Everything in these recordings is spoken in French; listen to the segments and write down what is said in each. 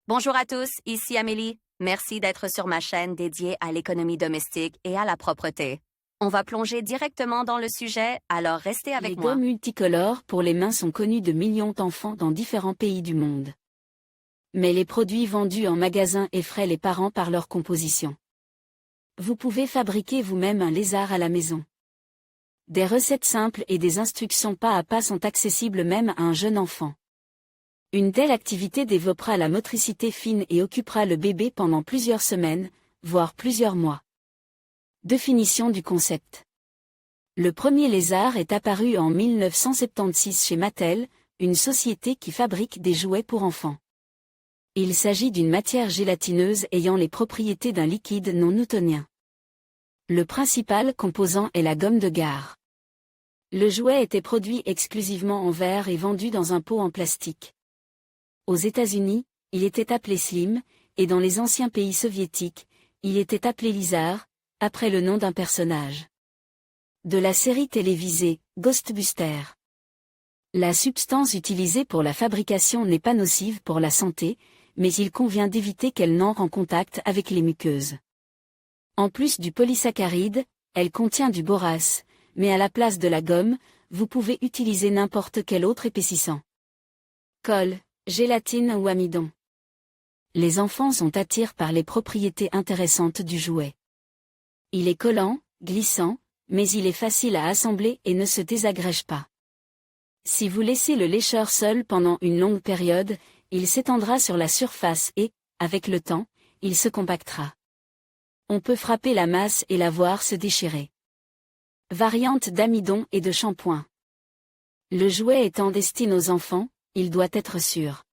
Bonjour à tous, ici Amélie. Merci d'être sur ma chaîne dédiée à l'économie domestique et à la propreté. On va plonger directement dans le sujet, alors restez avec Les moi. gommes multicolores pour les mains sont connues de millions d'enfants dans différents pays du monde. Mais les produits vendus en magasin effraient les parents par leur composition. Vous pouvez fabriquer vous-même un lézard à la maison. Des recettes simples et des instructions pas à pas sont accessibles même à un jeune enfant. Une telle activité développera la motricité fine et occupera le bébé pendant plusieurs semaines, voire plusieurs mois. Définition du concept. Le premier lézard est apparu en 1976 chez Mattel, une société qui fabrique des jouets pour enfants. Il s'agit d'une matière gélatineuse ayant les propriétés d'un liquide non newtonien. Le principal composant est la gomme de gare. Le jouet était produit exclusivement en verre et vendu dans un pot en plastique. Aux États-Unis, il était appelé Slim, et dans les anciens pays soviétiques, il était appelé Lizard, après le nom d'un personnage de la série télévisée Ghostbusters. La substance utilisée pour la fabrication n'est pas nocive pour la santé, mais il convient d'éviter qu'elle n'entre en contact avec les muqueuses. En plus du polysaccharide, elle contient du borace, mais à la place de la gomme, vous pouvez utiliser n'importe quel autre épaississant. Colle, gélatine ou amidon. Les enfants sont attirés par les propriétés intéressantes du jouet. Il est collant, glissant, mais il est facile à assembler et ne se désagrège pas. Si vous laissez le lécheur seul pendant une longue période, il s'étendra sur la surface et, avec le temps, il se compactera. On peut frapper la masse et la voir se déchirer. Variante d'amidon et de shampoing. Le jouet étant destiné aux enfants, il doit être sûr.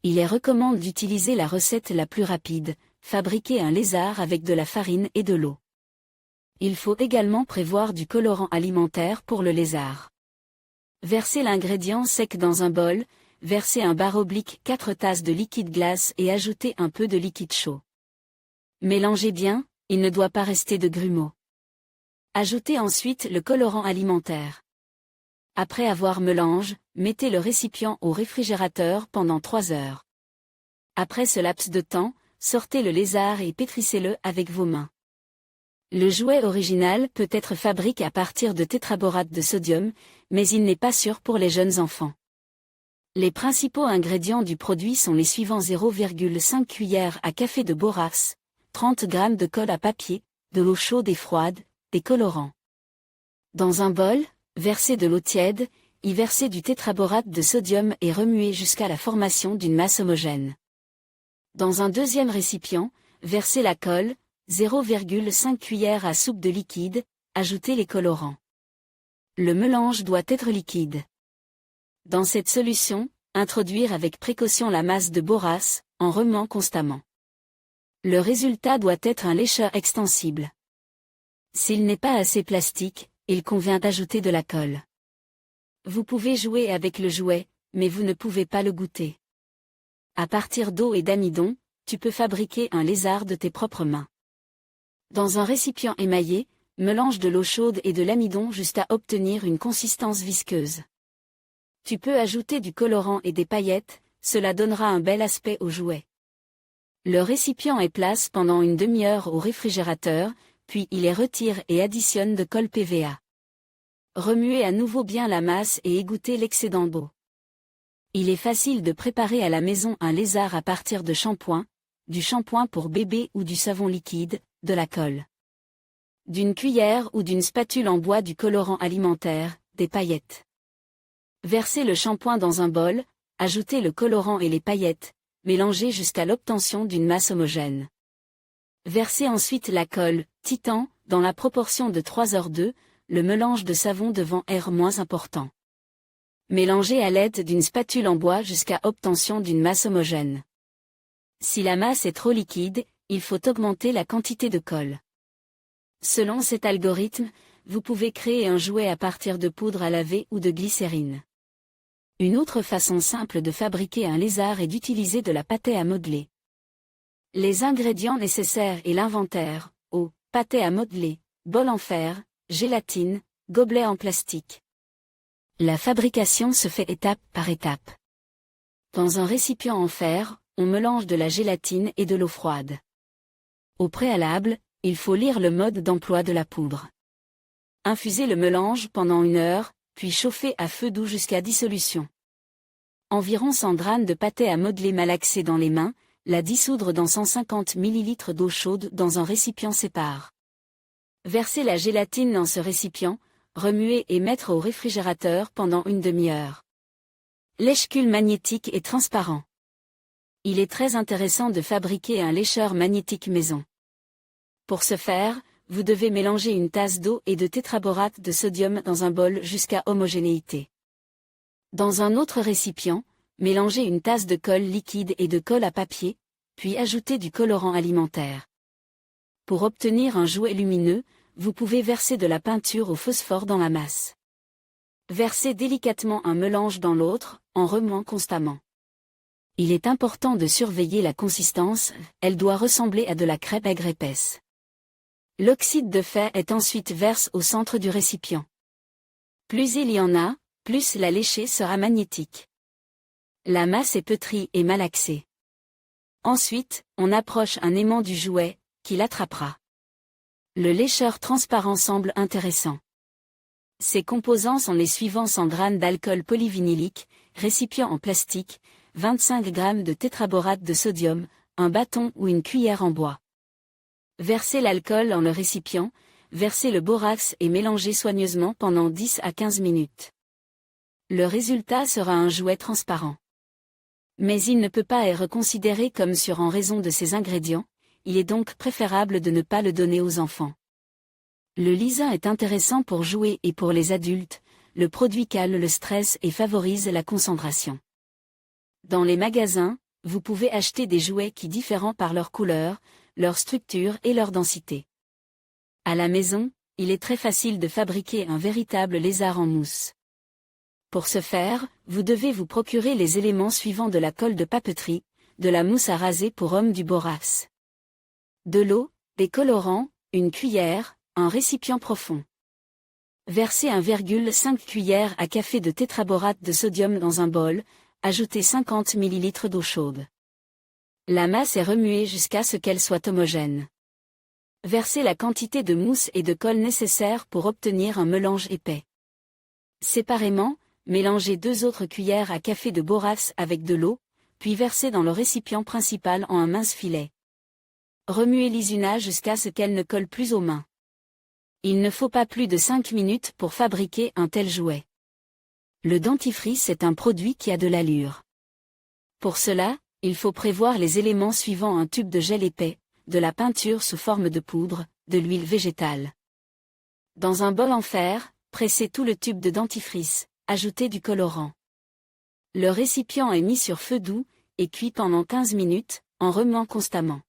Il est recommandé d'utiliser la recette la plus rapide, fabriquer un lézard avec de la farine et de l'eau. Il faut également prévoir du colorant alimentaire pour le lézard. Versez l'ingrédient sec dans un bol, versez un bar oblique 4 tasses de liquide glace et ajoutez un peu de liquide chaud. Mélangez bien, il ne doit pas rester de grumeaux. Ajoutez ensuite le colorant alimentaire. Après avoir mélangé, mettez le récipient au réfrigérateur pendant 3 heures. Après ce laps de temps, sortez le lézard et pétrissez-le avec vos mains. Le jouet original peut être fabriqué à partir de tétraborate de sodium, mais il n'est pas sûr pour les jeunes enfants. Les principaux ingrédients du produit sont les suivants: 0,5 cuillères à café de borax, 30 g de colle à papier, de l'eau chaude et froide, des colorants. Dans un bol, versez de l'eau tiède, y versez du tétraborate de sodium et remuez jusqu'à la formation d'une masse homogène. Dans un deuxième récipient, versez la colle, 0,5 cuillères à soupe de liquide, ajoutez les colorants. Le mélange doit être liquide. Dans cette solution, introduire avec précaution la masse de borace, en remuant constamment. Le résultat doit être un lécheur extensible. S'il n'est pas assez plastique, il convient d'ajouter de la colle. Vous pouvez jouer avec le jouet, mais vous ne pouvez pas le goûter. À partir d'eau et d'amidon, tu peux fabriquer un lézard de tes propres mains. Dans un récipient émaillé, mélange de l'eau chaude et de l'amidon jusqu'à obtenir une consistance visqueuse. Tu peux ajouter du colorant et des paillettes, cela donnera un bel aspect au jouet. Le récipient est placé pendant une demi-heure au réfrigérateur, puis il est retiré et additionne de colle PVA. Remuez à nouveau bien la masse et égouttez l'excédent d'eau. Il est facile de préparer à la maison un lézard à partir de shampoing, du shampoing pour bébé ou du savon liquide, de la colle, d'une cuillère ou d'une spatule en bois, du colorant alimentaire, des paillettes. Versez le shampoing dans un bol, ajoutez le colorant et les paillettes, mélangez jusqu'à l'obtention d'une masse homogène. Versez ensuite la colle, titan, dans la proportion de 3/2, le mélange de savon devant être moins important. Mélangez à l'aide d'une spatule en bois jusqu'à obtention d'une masse homogène. Si la masse est trop liquide, il faut augmenter la quantité de colle. Selon cet algorithme, vous pouvez créer un jouet à partir de poudre à laver ou de glycérine. Une autre façon simple de fabriquer un lézard est d'utiliser de la pâte à modeler. Les ingrédients nécessaires et l'inventaire: eau, pâte à modeler, bol en fer, gélatine, gobelet en plastique. La fabrication se fait étape par étape. Dans un récipient en fer, on mélange de la gélatine et de l'eau froide. Au préalable, il faut lire le mode d'emploi de la poudre. Infusez le mélange pendant 1 heure, puis chauffez à feu doux jusqu'à dissolution. Environ 100 g de pâté à modeler malaxé dans les mains, la dissoudre dans 150 ml d'eau chaude dans un récipient séparé. Versez la gélatine dans ce récipient, remuer et mettre au réfrigérateur pendant 1 demi-heure. Lèche-cul magnétique et transparent. Il est très intéressant de fabriquer un lécheur magnétique maison. Pour ce faire, vous devez mélanger 1 tasse d'eau et de tétraborate de sodium dans un bol jusqu'à homogénéité. Dans un autre récipient, mélangez 1 tasse de colle liquide et de colle à papier, puis ajoutez du colorant alimentaire. Pour obtenir un jouet lumineux, vous pouvez verser de la peinture au phosphore dans la masse. Versez délicatement un mélange dans l'autre, en remuant constamment. Il est important de surveiller la consistance, elle doit ressembler à de la crêpe aigre épaisse. L'oxyde de fer est ensuite versé au centre du récipient. Plus il y en a, plus la léchée sera magnétique. La masse est pétrie et malaxée. Ensuite, on approche un aimant du jouet, qui l'attrapera. Le lécheur transparent semble intéressant. Ses composants sont les suivants: 100 g d'alcool polyvinylique, récipient en plastique, 25 g de tétraborate de sodium, un bâton ou une cuillère en bois. Versez l'alcool dans le récipient, versez le borax et mélangez soigneusement pendant 10 à 15 minutes. Le résultat sera un jouet transparent. Mais il ne peut pas être considéré comme sûr en raison de ses ingrédients, il est donc préférable de ne pas le donner aux enfants. Le lisa est intéressant pour jouer et pour les adultes, le produit calme le stress et favorise la concentration. Dans les magasins, vous pouvez acheter des jouets qui diffèrent par leur couleur, leur structure et leur densité. À la maison, il est très facile de fabriquer un véritable lézard en mousse. Pour ce faire, vous devez vous procurer les éléments suivants: de la colle de papeterie, de la mousse à raser pour homme, du borax, de l'eau, des colorants, une cuillère, un récipient profond. Versez 1,5 cuillère à café de tétraborate de sodium dans un bol, ajoutez 50 ml d'eau chaude. La masse est remuée jusqu'à ce qu'elle soit homogène. Versez la quantité de mousse et de colle nécessaire pour obtenir un mélange épais. Séparément, mélangez 2 autres cuillères à café de borax avec de l'eau, puis versez dans le récipient principal en un mince filet. Remuez l'isuna jusqu'à ce qu'elle ne colle plus aux mains. Il ne faut pas plus de 5 minutes pour fabriquer un tel jouet. Le dentifrice est un produit qui a de l'allure. Pour cela, il faut prévoir les éléments suivants: un tube de gel épais, de la peinture sous forme de poudre, de l'huile végétale. Dans un bol en fer, pressez tout le tube de dentifrice, ajoutez du colorant. Le récipient est mis sur feu doux, et cuit pendant 15 minutes, en remuant constamment.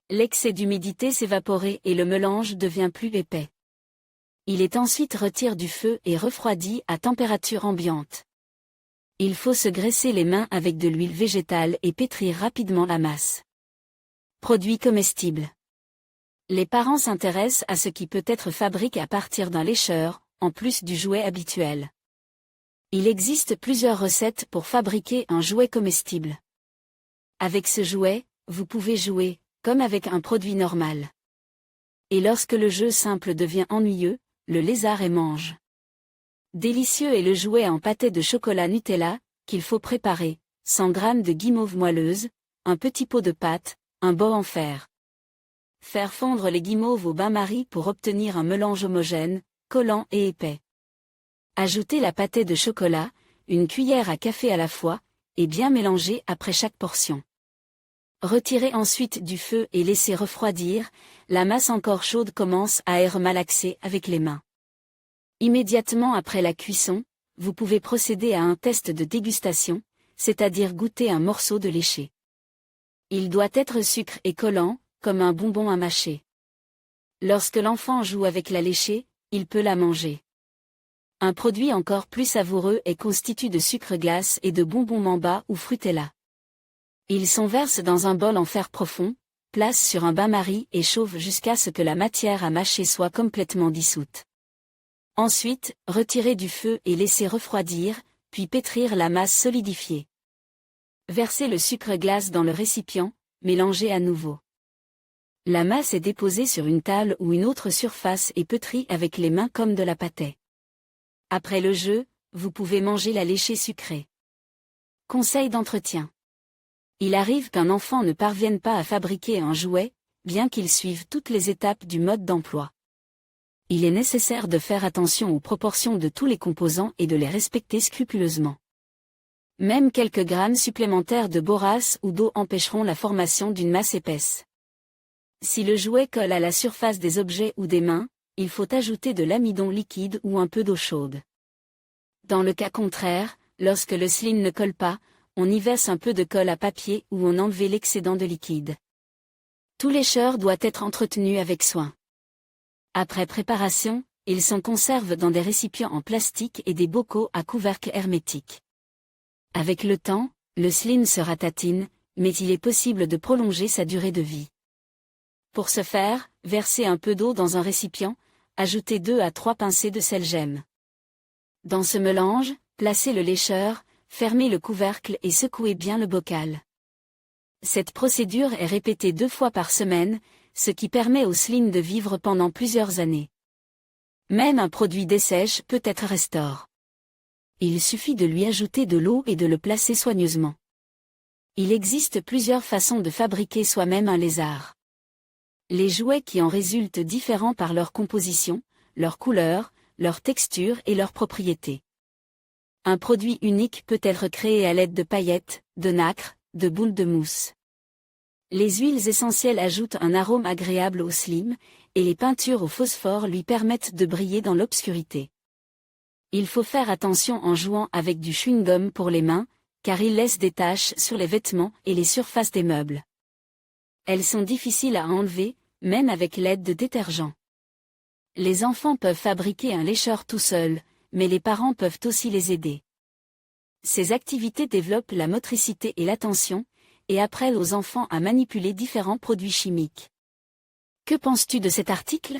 L'excès d'humidité s'évapore et le mélange devient plus épais. Il est ensuite retiré du feu et refroidi à température ambiante. Il faut se graisser les mains avec de l'huile végétale et pétrir rapidement la masse. Produit comestible. Les parents s'intéressent à ce qui peut être fabriqué à partir d'un lécheur, en plus du jouet habituel. Il existe plusieurs recettes pour fabriquer un jouet comestible. Avec ce jouet, vous pouvez jouer, comme avec un produit normal. Et lorsque le jeu simple devient ennuyeux, le lézard est mange. Délicieux est le jouet en pâté de chocolat Nutella, qu'il faut préparer: 100 g de guimauve moelleuse, un petit pot de pâte, un bol en fer. Faire fondre les guimauves au bain-marie pour obtenir un mélange homogène, collant et épais. Ajoutez la pâtée de chocolat, une cuillère à café à la fois, et bien mélanger après chaque portion. Retirez ensuite du feu et laissez refroidir, la masse encore chaude commence à être malaxée avec les mains. Immédiatement après la cuisson, vous pouvez procéder à un test de dégustation, c'est-à-dire goûter un morceau de léché. Il doit être sucre et collant, comme un bonbon à mâcher. Lorsque l'enfant joue avec la léchée, il peut la manger. Un produit encore plus savoureux est constitué de sucre glace et de bonbons Mamba ou Frutella. Ils sont versés dans un bol en fer profond, place sur un bain-marie et chauffe jusqu'à ce que la matière à mâcher soit complètement dissoute. Ensuite, retirez du feu et laissez refroidir, puis pétrir la masse solidifiée. Versez le sucre glace dans le récipient, mélangez à nouveau. La masse est déposée sur une table ou une autre surface et pétrie avec les mains comme de la pâtée. Après le jeu, vous pouvez manger la léchée sucrée. Conseil d'entretien. Il arrive qu'un enfant ne parvienne pas à fabriquer un jouet, bien qu'il suive toutes les étapes du mode d'emploi. Il est nécessaire de faire attention aux proportions de tous les composants et de les respecter scrupuleusement. Même quelques grammes supplémentaires de borace ou d'eau empêcheront la formation d'une masse épaisse. Si le jouet colle à la surface des objets ou des mains, il faut ajouter de l'amidon liquide ou un peu d'eau chaude. Dans le cas contraire, lorsque le slime ne colle pas, on y verse un peu de colle à papier ou on enlève l'excédent de liquide. Tout lécheur doit être entretenu avec soin. Après préparation, ils sont conservés dans des récipients en plastique et des bocaux à couvercle hermétique. Avec le temps, le slime se ratatine, mais il est possible de prolonger sa durée de vie. Pour ce faire, versez un peu d'eau dans un récipient, ajoutez 2 à 3 pincées de sel gemme. Dans ce mélange, placez le lécheur, fermez le couvercle et secouez bien le bocal. Cette procédure est répétée 2 fois par semaine, ce qui permet au slime de vivre pendant plusieurs années. Même un produit dessèche peut être restauré. Il suffit de lui ajouter de l'eau et de le placer soigneusement. Il existe plusieurs façons de fabriquer soi-même un lézard. Les jouets qui en résultent différents par leur composition, leur couleur, leur texture et leurs propriétés. Un produit unique peut être créé à l'aide de paillettes, de nacre, de boules de mousse. Les huiles essentielles ajoutent un arôme agréable au slime, et les peintures au phosphore lui permettent de briller dans l'obscurité. Il faut faire attention en jouant avec du chewing-gum pour les mains, car il laisse des taches sur les vêtements et les surfaces des meubles. Elles sont difficiles à enlever, même avec l'aide de détergents. Les enfants peuvent fabriquer un lécheur tout seuls, mais les parents peuvent aussi les aider. Ces activités développent la motricité et l'attention, et apprennent aux enfants à manipuler différents produits chimiques. Que penses-tu de cet article ?